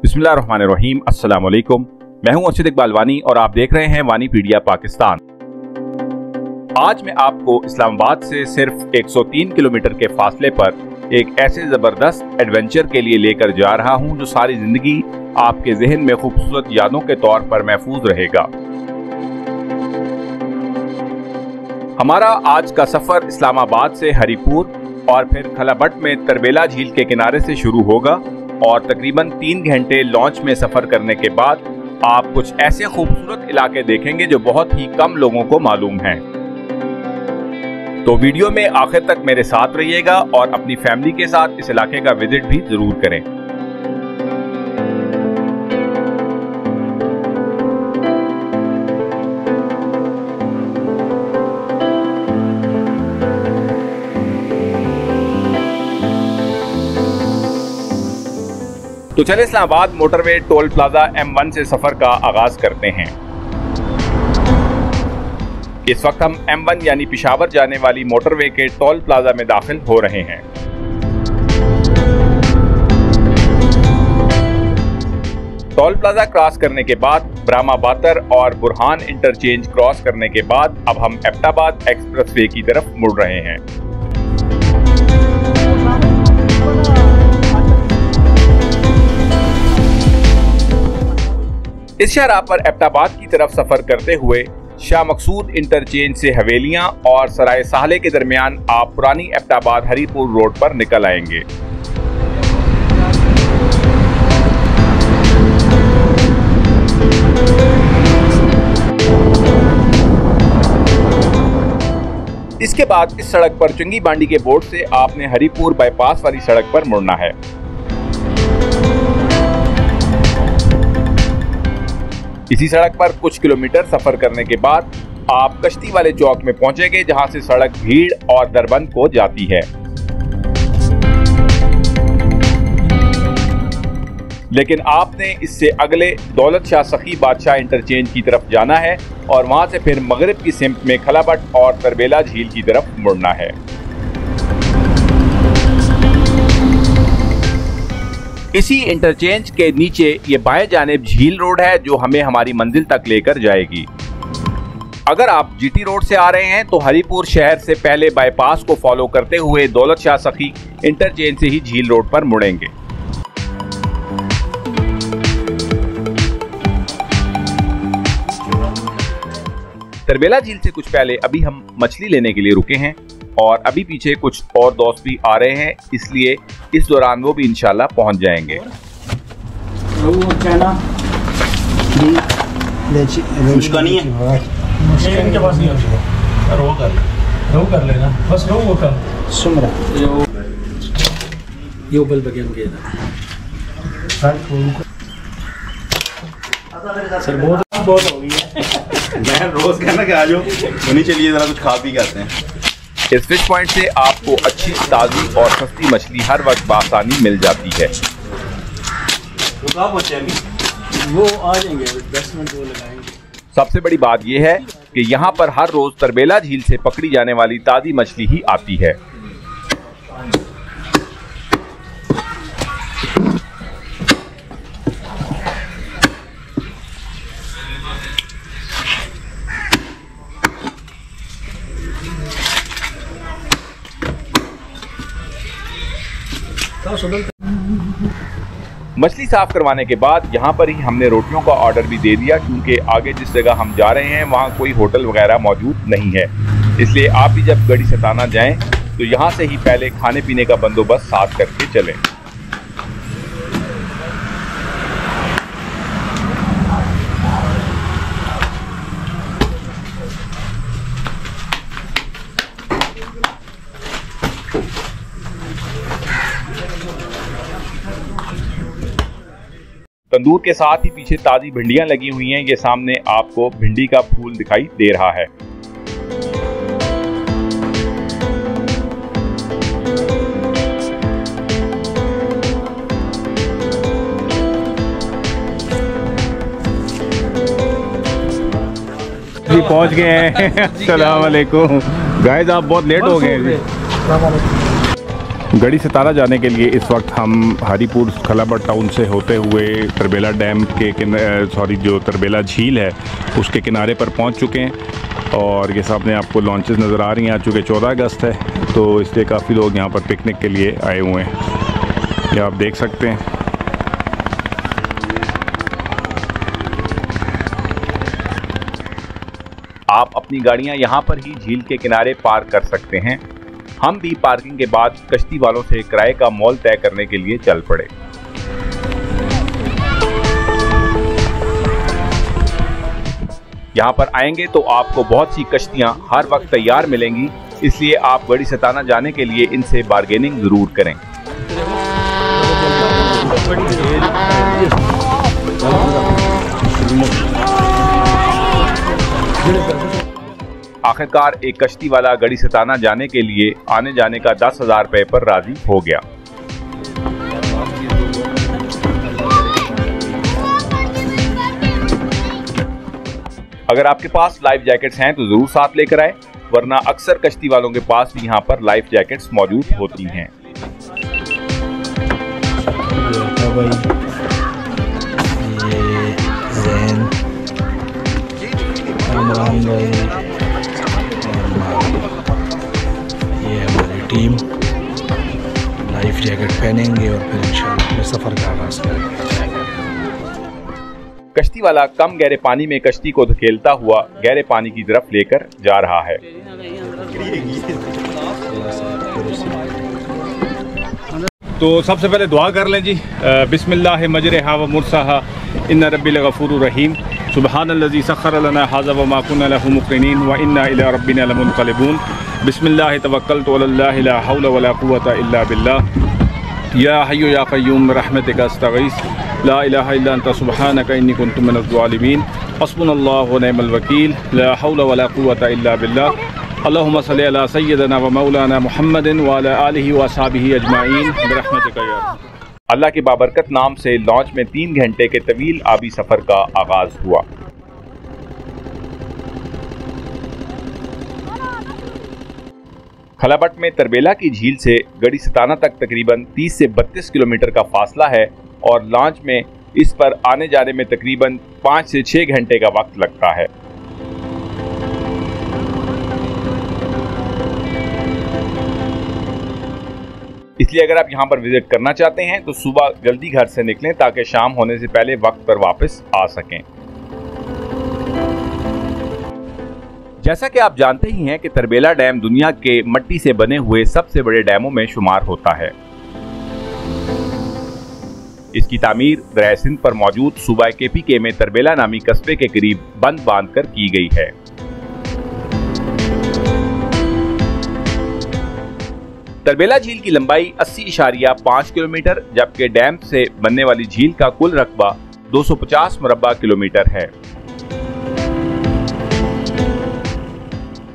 बिस्मिल्लाहिर्रहमानिर्रहीम, अस्सलाम वालेकुम। मैं हूं अर्शद इकबाल वानी और आप देख रहे हैं वानीपीडिया पाकिस्तान। आज मैं आपको इस्लामाबाद से सिर्फ 103 किलोमीटर के फासले पर एक ऐसे ज़बरदस्त एडवेंचर के लिए लेकर जा रहा हूं जो सारी ज़िंदगी आपके जहन में खूबसूरत यादों के तौर पर महफूज रहेगा। हमारा आज का सफ़र इस्लामाबाद से हरीपुर और फिर खलाबट में तरबेला झील के किनारे से शुरू होगा और तकरीबन 3 घंटे लॉन्च में सफ़र करने के बाद आप कुछ ऐसे खूबसूरत इलाके देखेंगे जो बहुत ही कम लोगों को मालूम हैं। तो वीडियो में आखिर तक मेरे साथ रहिएगा और अपनी फैमिली के साथ इस इलाके का विजिट भी जरूर करें। तो चले Islamabad motorway toll plaza M1 से सफर का आगाज करते हैं। इस वक्त हम M1 यानी पेशावर जाने वाली मोटरवे के टोल प्लाजा में दाखिल हो रहे हैं। टोल प्लाजा क्रॉस करने के बाद ब्राह्मा बातर और बुरहान इंटरचेंज क्रॉस करने के बाद अब हम एबटाबाद एक्सप्रेसवे की तरफ मुड़ रहे हैं। इस शाहराह पर एबटाबाद की तरफ सफर करते हुए शाह मकसूद इंटरचेंज से हवेलियां और सराय साहले के दरमियान आप पुरानी एबटाबाद हरीपुर रोड पर निकल आएंगे। इसके बाद इस सड़क पर चंगी बांडी के बोर्ड से आपने हरीपुर बाईपास वाली सड़क पर मुड़ना है। इसी सड़क पर कुछ किलोमीटर सफर करने के बाद आप कश्ती वाले चौक में पहुंचेंगे जहां से सड़क भीड़ और दरबंद को जाती है। लेकिन आपने इससे अगले दौलत शाह सखी बादशाह इंटरचेंज की तरफ जाना है और वहां से फिर मगरिब की सिमत में खलाबट और तरबेला झील की तरफ मुड़ना है। इसी इंटरचेंज के नीचे ये बाएं जानिब झील रोड है जो हमें हमारी मंजिल तक लेकर जाएगी। अगर आप जीटी रोड से आ रहे हैं तो हरीपुर शहर से पहले बाईपास को फॉलो करते हुए दौलत शाह सखी इंटरचेंज से ही झील रोड पर मुड़ेंगे। तरबेला झील से कुछ पहले अभी हम मछली लेने के लिए रुके हैं और अभी पीछे कुछ और दोस्त भी आ रहे हैं, इसलिए इस दौरान वो भी इंशाल्लाह पहुंच जाएंगे। मुश्किल नहीं है, इनके पास नहीं है। रो कर लेना बस, रो वो कर सुमरा ये बल बगैम के सर बहुत हो गई है। मैं रोज कहना कि आ जाओ उन्हीं चलिए जरा कुछ खा पी के आते हैं। इस फिश पॉइंट से आपको अच्छी ताज़ी और सस्ती मछली हर वक्त बआसानी मिल जाती है। वो आ जाएंगे 10 मिनट वो लगाएंगे। सबसे बड़ी बात यह है कि यहाँ पर हर रोज तरबेला झील से पकड़ी जाने वाली ताज़ी मछली ही आती है। मछली साफ करवाने के बाद यहाँ पर ही हमने रोटियों का ऑर्डर भी दे दिया क्योंकि आगे जिस जगह हम जा रहे हैं वहाँ कोई होटल वगैरह मौजूद नहीं है। इसलिए आप भी जब गड़ी सताना जाएं तो यहाँ से ही पहले खाने पीने का बंदोबस्त साथ करके चलें। तंदूर के साथ ही पीछे ताज़ी भिंडियां लगी हुई हैं। ये सामने आपको भिंडी का फूल दिखाई दे रहा है। जी पहुंच गए हैं। अस्सलाम वालेकुम गाइस, आप बहुत लेट हो गए। गढ़ी सताना जाने के लिए इस वक्त हम हरीपुर खलाबट टाउन से होते हुए तरबेला डैम के जो तरबेला झील है उसके किनारे पर पहुंच चुके हैं और ये सामने आपको लॉन्चेस नज़र आ रही हैं। आज चूँकि 14 अगस्त है तो इसलिए काफ़ी लोग यहाँ पर पिकनिक के लिए आए हुए हैं, ये आप देख सकते हैं। आप अपनी गाड़ियाँ यहाँ पर ही झील के किनारे पार्क कर सकते हैं। हम भी पार्किंग के बाद कश्ती वालों से किराए का मोल तय करने के लिए चल पड़े। यहाँ पर आएंगे तो आपको बहुत सी कश्तियाँ हर वक्त तैयार मिलेंगी, इसलिए आप गढ़ी सताना जाने के लिए इनसे बार्गेनिंग जरूर करें। आखिरकार एक कश्ती वाला गढ़ी सताना जाने के लिए आने जाने का 10,000 रुपए पर राजी हो गया। अगर आपके पास लाइफ जैकेट्स हैं तो जरूर साथ लेकर आए, वरना अक्सर कश्ती वालों के पास भी यहाँ पर लाइफ जैकेट्स मौजूद होती हैं। ये हमारी टीम लाइफ जैकेट पहनेंगे और फिर इंशाल्लाह अपने सफर का आगाज करेंगे। कश्ती वाला कम गहरे पानी में कश्ती को धकेलता हुआ गहरे पानी की तरफ लेकर जा रहा है। तो सबसे पहले दुआ कर लें जी। बिस्मिल्लाह मजरहा व मुरसाहा इन्ना रब्बिल गफूरुर रहीम सुब्हानल्लज़ी सख्खर लना हाज़ा व मा कुन्ना लहु मुक़रिनीन व इन्ना इला रब्बिना लमुनक़लिबून बिस्मिल्लाह तवक्कलतु अलल्लाहि ला हौला वला कुव्वता इल्ला बिल्लाह या हय्यु या क़य्यूम रहमतिका अस्तगीस ला इलाहा इल्ला अंता सुब्हानका इन्नी कुन्तु मिनज़ ज़ालिमीन हस्बुनल्लाहु व निअमल वकील ला हौला वला कुव्वता इल्ला बिल्लाह अल्लाहुम्मा सल्लि अला सय्यिदना व मौलाना मुहम्मदिन व अला आलिहि व अस्हाबिहि अजमाइन बिरहमतिका या अल्लाह के बाबरकत नाम से लॉन्च में 3 घंटे के तवील आबी सफर का आगाज हुआ। खलाबट में तरबेला की झील से गढ़ी सताना तक तकरीबन 30 से 32 किलोमीटर का फासला है और लॉन्च में इस पर आने जाने में तकरीबन 5 से 6 घंटे का वक्त लगता है। इसलिए अगर आप यहाँ पर विजिट करना चाहते हैं तो सुबह जल्दी घर से निकलें ताकि शाम होने से पहले वक्त पर वापस आ सकें। जैसा कि आप जानते ही हैं कि तरबेला डैम दुनिया के मिट्टी से बने हुए सबसे बड़े डैमों में शुमार होता है। इसकी तामीर दरिया सिंध पर मौजूद सूबा KPK में तरबेला नामी कस्बे के करीब बंद बांधकर की गई है। तरबेला झील की लंबाई 80.5 किलोमीटर जबकि डैम से बनने वाली झील का कुल रकबा 250 मुरब्बा किलोमीटर है।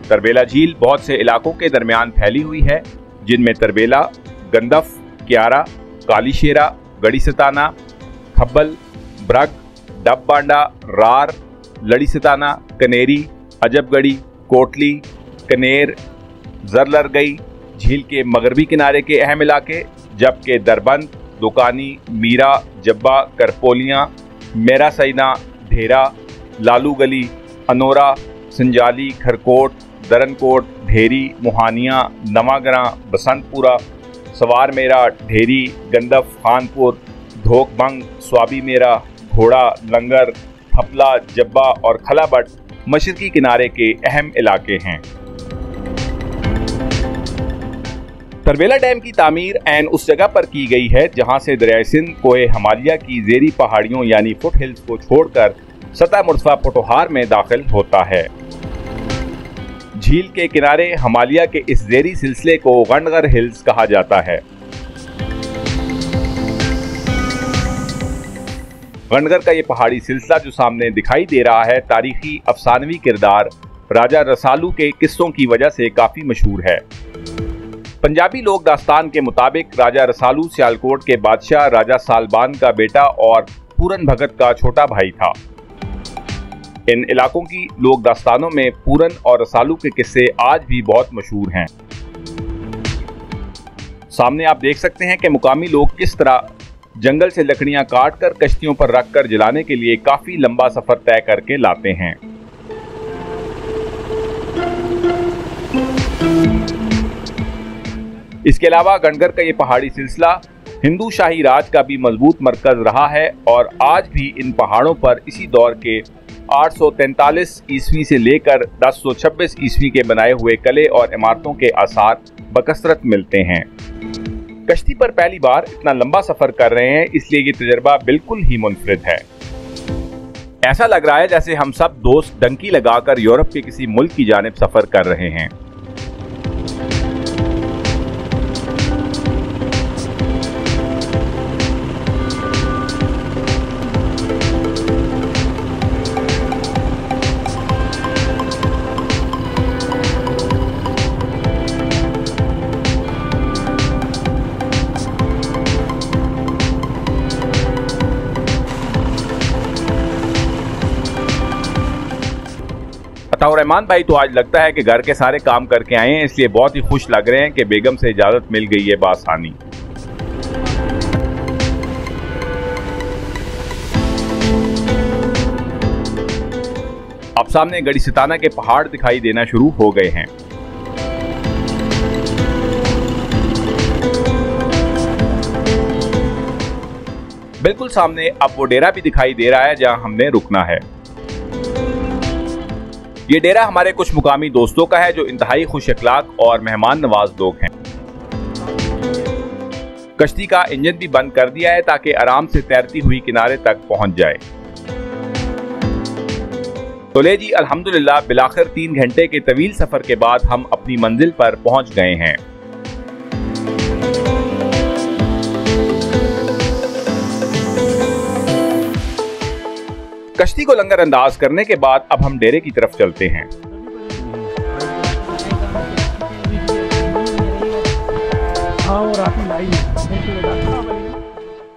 तरबेला झील बहुत से इलाकों के दरमियान फैली हुई है, जिनमें तरबेला, गंदफ, क्यारा, कालीशेरा, गढ़ी सताना, खब्बल, ब्रग, डब बांडा, रार, लड़ी सताना, कनेरी, अजबगढ़ी, कोटली, कनेर, जरलरगई झील के मगरबी किनारे के अहम इलाके, जबकि दरबंद, दुकानी, मीरा, जब्बा, करपोलियाँ, मेरा सैना, ढेरा, लालू गली, अनोरा, संजाली, खरकोट, दरनकोट, ढेरी, मुहानिया, नवागरा, बसंतपुरा, सवार मेरा, ढेरी, गंदफ, खानपुर, धोकबंग, स्वाबी मेरा, घोड़ा, लंगर, थपला, जब्बा और खलाबट मशरकी किनारे के अहम इलाके हैं। तरबेला डैम की तामीर ऐन उस जगह पर की गई है जहां से दरिया सिंध कोहे हमालिया की ज़ेरी पहाड़ियों यानी फुट हिल्स को छोड़कर सतह मुर्तफा पोटोहार में दाखिल होता है। झील के किनारे हमालिया के इस ज़ेरी सिलसिले को गंडगर हिल्स कहा जाता है। गंडगर का ये पहाड़ी सिलसिला जो सामने दिखाई दे रहा है तारीखी अफसानवी किरदार राजा रसालू के किस्सों की वजह से काफी मशहूर है। पंजाबी लोक दास्तान के मुताबिक राजा रसालू सियालकोट के बादशाह राजा सालबान का बेटा और पूरन भगत का छोटा भाई था। इन इलाकों की लोक दास्तानों में पूरन और रसालू के किस्से आज भी बहुत मशहूर हैं। सामने आप देख सकते हैं कि मुकामी लोग किस तरह जंगल से लकड़ियां काटकर कश्तियों पर रखकर जलाने के लिए काफी लंबा सफर तय करके लाते हैं। इसके अलावा गणगढ़ का ये पहाड़ी सिलसिला हिंदू शाही राज का भी मजबूत मरकज रहा है और आज भी इन पहाड़ों पर इसी दौर के 843 ईस्वी से लेकर 1026 ईस्वी के बनाए हुए किले और इमारतों के आसार बकसरत मिलते हैं। कश्ती पर पहली बार इतना लंबा सफर कर रहे हैं, इसलिए ये तजुर्बा बिल्कुल ही मुनफरिद है। ऐसा लग रहा है जैसे हम सब दोस्त डंकी लगाकर यूरोप के किसी मुल्क की जानिब सफर कर रहे हैं। अताउर रहमान भाई तो आज लगता है कि घर के सारे काम करके आए हैं, इसलिए बहुत ही खुश लग रहे हैं कि बेगम से इजाजत मिल गई है बासानी। अब सामने गड़ीस्ताना के पहाड़ दिखाई देना शुरू हो गए हैं। बिल्कुल सामने अब वो डेरा भी दिखाई दे रहा है जहां हमने रुकना है। ये डेरा हमारे कुछ मुकामी दोस्तों का है जो इंतहाई खुश अखलाक और मेहमान नवाज लोग हैं। कश्ती का इंजन भी बंद कर दिया है ताकि आराम से तैरती हुई किनारे तक पहुंच जाए। तो ले जी अल्हम्दुलिल्लाह बिलाखिर 3 घंटे के तवील सफर के बाद हम अपनी मंजिल पर पहुंच गए हैं। कश्ती को लंगर अंदाज करने के बाद अब हम डेरे की तरफ चलते हैं।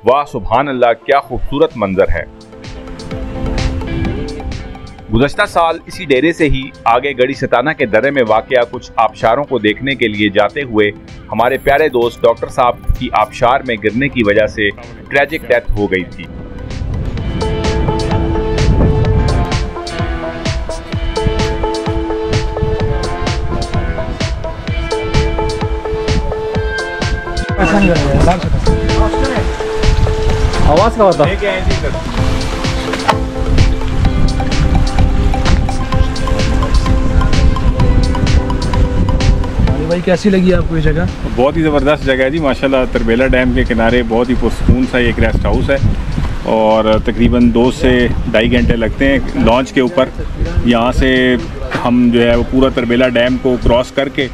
वाह सुभान अल्लाह, क्या खूबसूरत मंजर है। गुज़श्ता साल इसी डेरे से ही आगे गड़ीस्ताना के दर्रे में वाक़या कुछ आबशारों को देखने के लिए जाते हुए हमारे प्यारे दोस्त डॉक्टर साहब की आबशार में गिरने की वजह से ट्रैजिक डेथ हो गई थी। आवाज का होता भाई, कैसी लगी आपको ये जगह? बहुत ही ज़बरदस्त जगह है जी माशाल्लाह। तरबेला डैम के किनारे बहुत ही पुरसकून सा एक रेस्ट हाउस है और तकरीबन 2 से 2.5 घंटे लगते हैं लॉन्च के ऊपर। यहाँ से हम जो है वो पूरा तरबेला डैम को क्रॉस करके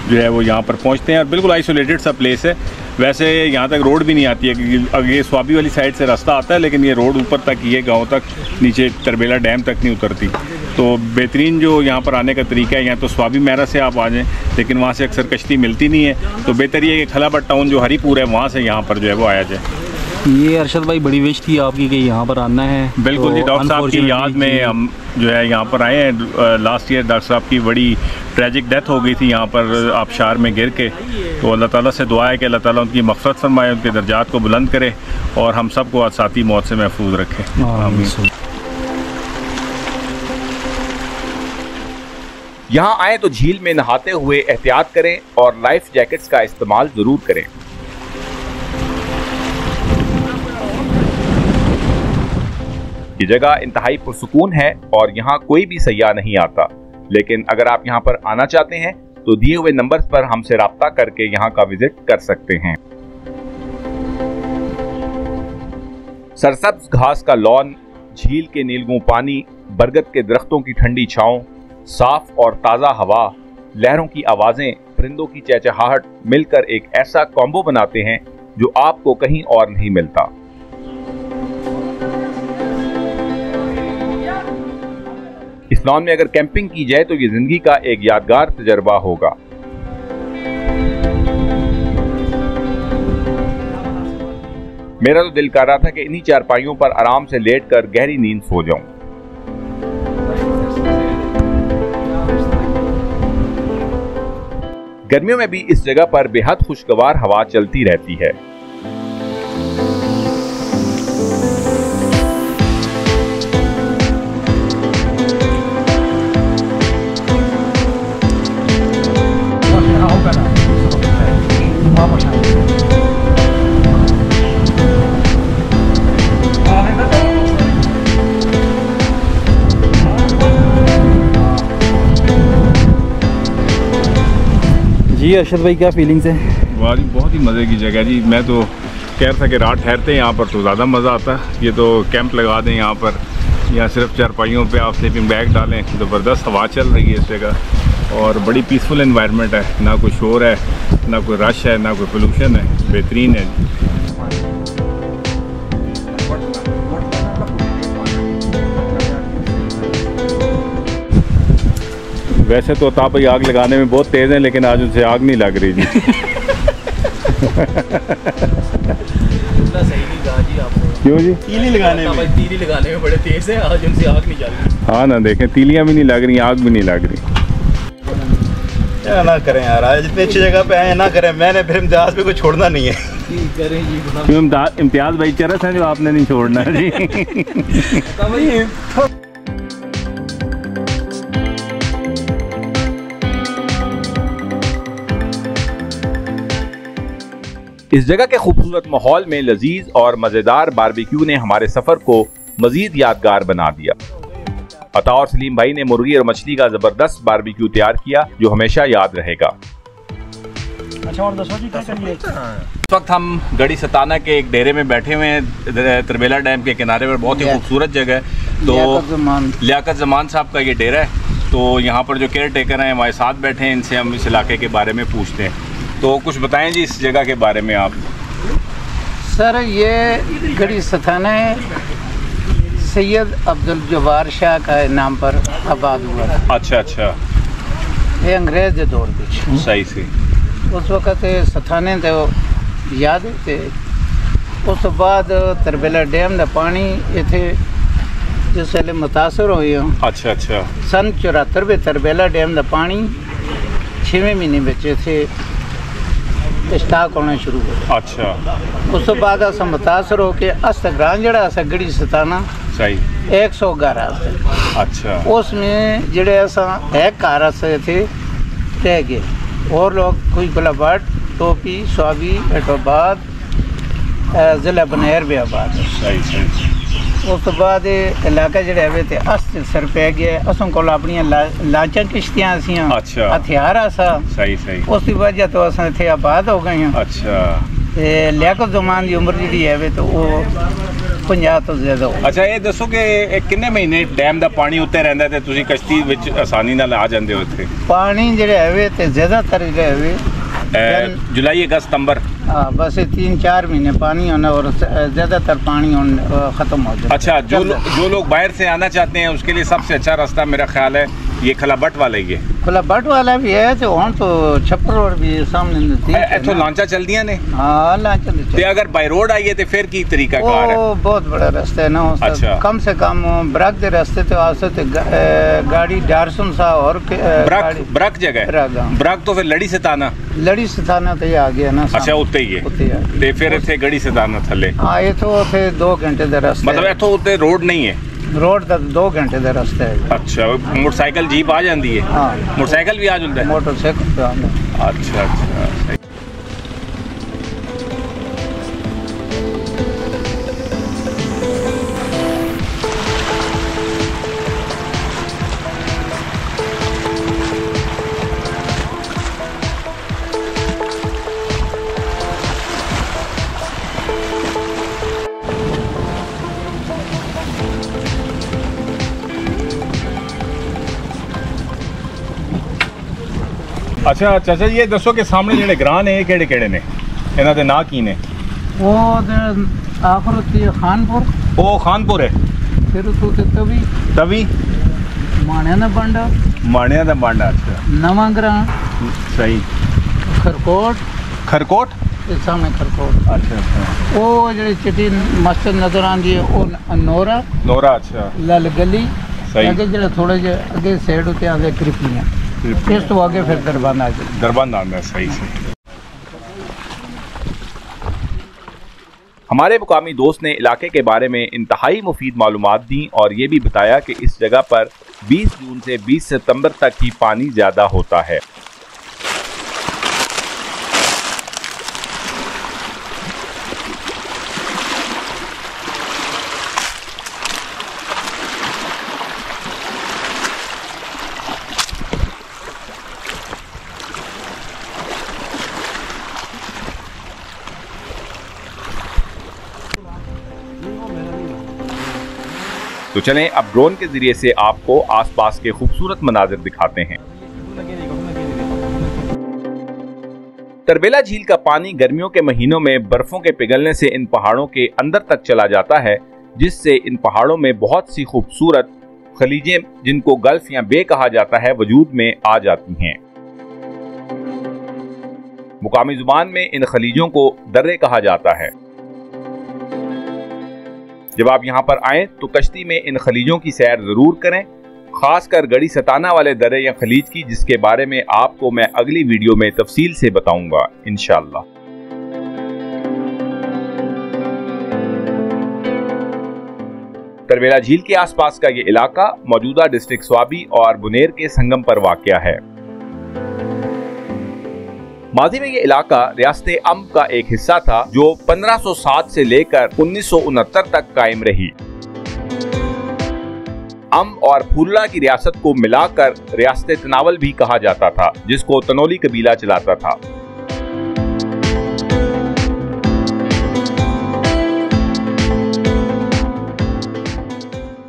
जो है वो यहाँ पर पहुँचते हैं और बिल्कुल आइसोलेटेड सा प्लेस है। वैसे यहाँ तक रोड भी नहीं आती है क्योंकि ये स्वाबी वाली साइड से रास्ता आता है, लेकिन ये रोड ऊपर तक, ये गांव तक, नीचे तरबेला डैम तक नहीं उतरती। तो बेहतरीन जो यहाँ पर आने का तरीका है, यहाँ तो स्वाबी महरा से आप आ जाएँ, लेकिन वहाँ से अक्सर कश्ती मिलती नहीं है, तो बेहतर ये है कि खलाबट टाउन जो हरीपुर है वहाँ से यहाँ पर जो है वो आया जाए। ये अरशद भाई बड़ी विश थी आपकी कि यहाँ पर आना है। बिल्कुल जी, डॉक्टर साहब की याद में हम जो है यहाँ पर आए हैं। लास्ट ईयर डॉक्टर साहब की बड़ी ट्रैजिक डेथ हो गई थी यहाँ पर आबशार में गिर के। तो अल्लाह ताला से दुआ है कि अल्लाह ताला उनकी मग़फ़िरत फरमाए, उनके दर्जात को बुलंद करे और हम सबको आसाती मौत से महफूज रखे। आमीन। यहाँ आए तो झील में नहाते हुए एहतियात करें और लाइफ जैकेट्स का इस्तेमाल जरूर करें। ये जगह इंतहाई पुरसुकून है और यहाँ कोई भी सयाह नहीं आता, लेकिन अगर आप यहाँ पर आना चाहते हैं तो दिए हुए नंबर पर हमसे राब्ता करके यहाँ का विजिट कर सकते हैं। सरसब्ज घास का लॉन, झील के नीलगू पानी, बरगद के दरख्तों की ठंडी छांव, साफ और ताज़ा हवा, लहरों की आवाज़ें, परिंदों की चहचहाहट मिलकर एक ऐसा कॉम्बो बनाते हैं जो आपको कहीं और नहीं मिलता। इस लॉन में अगर कैंपिंग की जाए तो ये जिंदगी का एक यादगार तजर्बा होगा। मेरा तो दिल कर रहा था कि इन्हीं चारपाइयों पर आराम से लेटकर गहरी नींद सो जाऊं। गर्मियों में भी इस जगह पर बेहद खुशगवार हवा चलती रहती है। जी अरशद भाई, क्या फीलिंग्स है? वाह जी, बहुत ही मज़े की जगह जी। मैं तो कह रहा था कि रात ठहरते हैं यहाँ पर तो ज़्यादा मज़ा आता है। ये तो कैंप लगा दें यहाँ पर, या सिर्फ चारपाइयों पे आप स्लीपिंग बैग डालें। ज़बरदस्त हवा चल रही है इस जगह और बड़ी पीसफुल एनवायरनमेंट है, ना कोई शोर है, ना कोई रश है, ना कोई पोल्यूशन है। बेहतरीन है। वैसे तो ताप भाई आग लगाने में बहुत तेज़ हैं, लेकिन आज उनसे आग नहीं लग रही जी। सही नहीं कहा जी आपने। क्यों जी? तीली लगाने में, तीली लगाने में बड़े तेज है, आज उनसे आग नहीं जल रही। हाँ ना, देखें तीलियाँ भी नहीं लग रही, आग भी नहीं लग रही। क्या ना करें यार, आज इतनी अच्छी जगह पे आए ना करें। मैंने फिर इम्तियाज पे कुछ छोड़ना नहीं है। करें जी, क्यों इम्तियाज भाई चरस हैं जो आपने नहीं छोड़ना है जी। इस जगह के खूबसूरत माहौल में लजीज और मजेदार बारबेक्यू ने हमारे सफर को मजीद यादगार बना दिया। अता और सलीम भाई ने मुर्गी और मछली का जबरदस्त बारबेक्यू तैयार किया जो हमेशा याद रहेगा। अच्छा, और दसो जी क्या करिए? इस वक्त हम गढ़ी सताना के एक डेरे में बैठे हुए हैं, तरबेला डैम के किनारे पर। बहुत ही खूबसूरत जगह है। तो लियाकत जमान साहब का ये डेरा है। तो यहाँ पर जो केयर टेकर हैं हमारे साथ बैठे हैं, इनसे हम इस इलाके के बारे में पूछते हैं। तो कुछ बताएं जी इस जगह के बारे में आप। सर, ये गढ़ी सताना सैयद अब्दुल जब्बार शाह का नाम पर आबाद हुआ था। अच्छा अच्छा, ये अंग्रेज के दौर में सही से उस वक्त सताने तो याद थे। उस बाद तरबेला डैम का पानी इतने जिस वेले मुतासर हुए। अच्छा अच्छा, सन 74 में तरबेला डैम का पानी 6वें महीने बचे थे स्टाक होना शुरू हो। अच्छा, उस बाद अस मुतासर होके अस ग्रां जड़ा अस गढ़ी सताना सही 111 थे। अच्छा, उसमें जड़े असा एक कार से थे रह गए और लोग कोई गुलाबट, टोपी, स्वाबी, एटोबाद, जिला बनेर भी आबाद। सही सही। उस बाद इलाका जड़े हवे थे अस सिर पे गए। असों को अपनी लाचा किश्तियां सी, अच्छा, हथियार आसा। सही सही। उसकी वजह तो अस इतने आबाद हो गए हैं। अच्छा, लियाकत जमान की उम्र जी है तो वो 50 तो ज्यादा हो। अच्छा, ये दसो कि कितने महीने डैम का पानी उत्ते रहंदा ते तुसी कश्ती विच आसानी नाल आ जांदे हो इत्थे? पानी जड़े हवे ते ज्यादातर जड़े हवे जुलाई अगस्त सितंबर। हाँ, बस 3-4 महीने पानी होना और ज्यादातर पानी खत्म हो जाए। अच्छा, जो लोग बाहर से आना चाहते हैं उसके लिए सबसे अच्छा रास्ता मेरा ख्याल है ये खलाबट वाला ही है। खलाबट वाला भी है तो हम तो छप्पर और भी सामने इथों लांचा चलदियां ने। हाँ, लांचा ते अगर बाय रोड आइए तो फिर की तरीका कार है? बहुत बड़ा रास्ता है ना। अच्छा, कम से कम ब्रक दे रास्ते तो आ सकते गाड़ी डारसन सा और ब्रक जगह ब्रक तो फिर लड़ी सताना तो ये आ गया ना। अच्छा, उत्ते ही है ते फिर इथे गढ़ी सताना थले। हाँ, ये तो फिर 2 घंटे का रास्ता, मतलब इथों उत्ते रोड नहीं है? रोड तक 2 घंटे का रास्ता है। अच्छा, मोटरसाइकिल जीप आ जाती है? हाँ, मोटरसाइकिल भी आ जाता है? मोटरसाइकिल पे आंदा। अच्छा अच्छा। अच्छा चाचा, ये दसो कि सामने जेडे ग्रां ने केड़े केड़े ने, इन्हां दे नाम की ने? वो आखिर होती है खानपुर। ओ खानपुर है। फिर तो तवी माणिया दा बांडा। अच्छा, नवा ग्रां। सही। खरकोट इस सामने खरकोट। अच्छा अच्छा। वो जेडी चिट्टी मस्जिद नजर आंदी है वो नोरा। अच्छा। लाल गली। सही। अगे जेड़ा थोड़े जे अगे साइड उते आंदे कृपियां। इस तो आगे फिर दरबान आ जाए। दरबंद आना है, सही से। हमारे मुकामी दोस्त ने इलाके के बारे में इंतहाई मुफीद मालूमात दी और ये भी बताया कि इस जगह पर 20 जून से 20 सितंबर तक ही पानी ज़्यादा होता है। तो चलें अब ड्रोन के जरिए से आपको आसपास के खूबसूरत मनाजिर दिखाते हैं। तरबेला झील का पानी गर्मियों के महीनों में बर्फों के पिघलने से इन पहाड़ों के अंदर तक चला जाता है, जिससे इन पहाड़ों में बहुत सी खूबसूरत खलीजें, जिनको गल्फ या बे कहा जाता है, वजूद में आ जाती हैं। मुकामी जुबान में इन खलीजों को दर्रे कहा जाता है। जब आप यहाँ पर आएं तो कश्ती में इन खलीजों की सैर जरूर करें, खासकर गड़ी सताना वाले दर्रे या खलीज की, जिसके बारे में आपको मैं अगली वीडियो में तफसील से बताऊंगा इंशाअल्लाह। तरबेला झील के आसपास का ये इलाका मौजूदा डिस्ट्रिक्ट स्वाबी और बुनेर के संगम पर वाक़या है। माजी में ये इलाका रियासत अम्ब का एक हिस्सा था, जो 1507 से लेकर 1969 तक कायम रही। अम्ब और फूलड़ा की रियासत को मिलाकर रियासत तनावल भी कहा जाता था, जिसको तनोली कबीला चलाता था।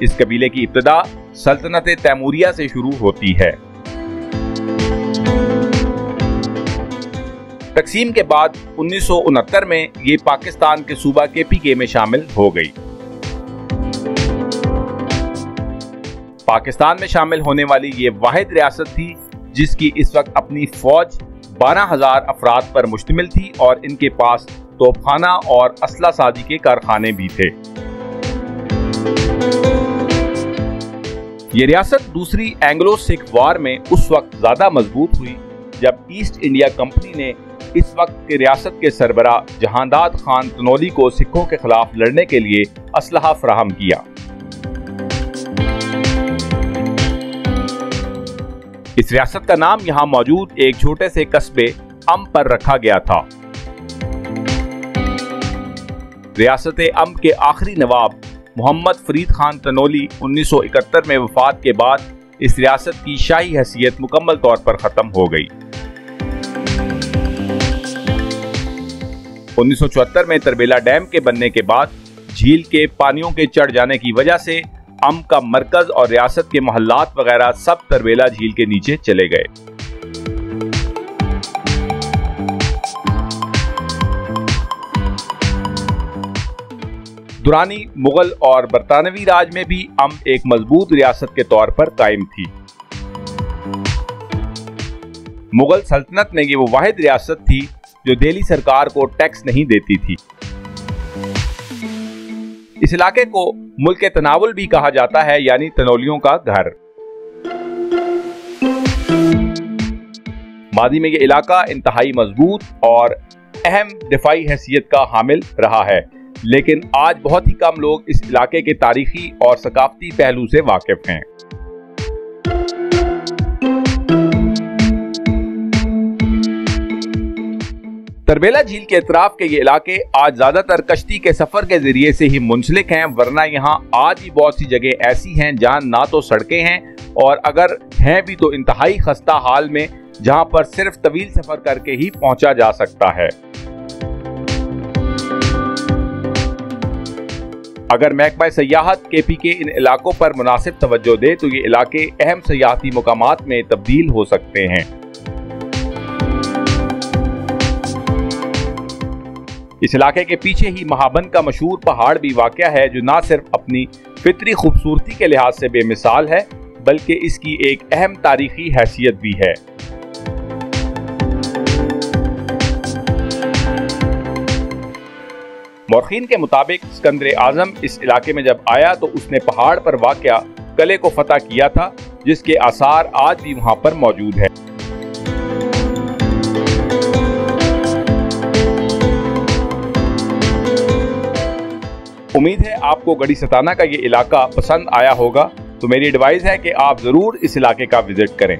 इस कबीले की इब्तिदा सल्तनत तैमूरिया से शुरू होती है। तकसीम के बाद 1969 में ये पाकिस्तान के सूबा KPK में शामिल हो गई। पाकिस्तान में शामिल होने वाली ये वाहिद रियासत थी जिसकी इस वक्त अपनी फौज 12,000 अफराद पर मुश्तमिल थी और इनके पास तोपखाना और असला साजी के कारखाने भी थे। ये रियासत दूसरी एंग्लो सिख वार में उस वक्त ज्यादा मजबूत हुई जब ईस्ट इंडिया कंपनी ने इस वक्त के रियासत के सरबरा जहांदाद खान तनोली को सिखों के खिलाफ लड़ने के लिए असलहा फराहम किया। इस रियासत का नाम यहाँ मौजूद एक छोटे से कस्बे अम्ब पर रखा गया था। रियासत अम्ब के आखिरी नवाब मोहम्मद फरीद खान तनोली 1971 में वफात के बाद इस रियासत की शाही हैसियत मुकम्मल तौर पर खत्म हो गई। 1974 में तरबेला डैम के बनने के बाद झील के पानियों के चढ़ जाने की वजह से अम्ब का मरकज और रियासत के मोहल्लात वगैरह सब तरबेला झील के नीचे चले गए। दुरानी मुगल और बरतानवी राज में भी अम्ब एक मजबूत रियासत के तौर पर कायम थी। मुगल सल्तनत में ये वो वाहिद रियासत थी जो दिल्ली सरकार को टैक्स नहीं देती थी। इस इलाके को मुल्क तनावुल भी कहा जाता है, यानी तनोलियों का घर। मादी में ये इलाका इंतहाई मजबूत और अहम दिफाई हैसियत का हामिल रहा है, लेकिन आज बहुत ही कम लोग इस इलाके के तारीखी और सकाफती पहलू से वाकिफ हैं। तरबेला झील के इतराफ के ये इलाके आज ज्यादातर कश्ती के सफर के जरिए से ही मुंसलिक हैं, वरना यहाँ आज भी बहुत सी जगह ऐसी हैं जहाँ ना तो सड़कें हैं और अगर हैं भी तो इंतहाई खस्ता हाल में, जहाँ पर सिर्फ तवील सफर करके ही पहुंचा जा सकता है। अगर महकमा सयाहत KPK इन इलाकों पर मुनासिब तवज्जो दे तो ये इलाके अहम सयाहती मुकामात में तब्दील हो सकते हैं। इस इलाके के पीछे ही महाबंद का मशहूर पहाड़ भी वाक़या है, जो न सिर्फ अपनी फितरी खूबसूरती के लिहाज से बेमिसाल है, बल्कि इसकी एक अहम तारीखी हैसियत भी है। मौरखीन के मुताबिक सिकंदर आजम इस इलाके में जब आया तो उसने पहाड़ पर वाक़या किले को फतह किया था, जिसके आसार आज भी वहां पर मौजूद है। उम्मीद है आपको गढ़ी सताना का ये इलाका पसंद आया होगा, तो मेरी एडवाइस है कि आप जरूर इस इलाके का विजिट करें।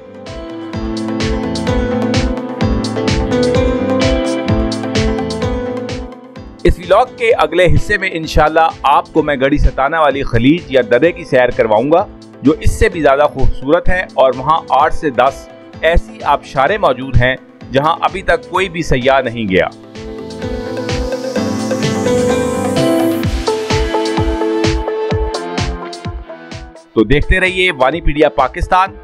इस व्लॉग के अगले हिस्से में इंशाल्लाह आपको मैं गढ़ी सताना वाली खलीज या दर्रे की सैर करवाऊंगा, जो इससे भी ज्यादा खूबसूरत है और वहां 8 से 10 ऐसी आबशारें मौजूद हैं जहां अभी तक कोई भी सयाह नहीं गया। तो देखते रहिए वानीपीडिया पाकिस्तान।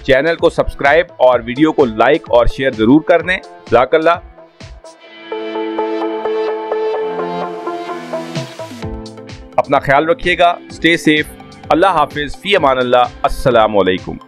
चैनल को सब्सक्राइब और वीडियो को लाइक और शेयर जरूर कर दें। जज़ाकल्लाह। अपना ख्याल रखिएगा। Stay safe. अल्लाह हाफिज। फी अमान अल्लाह। अस्सलामु अलैकुम।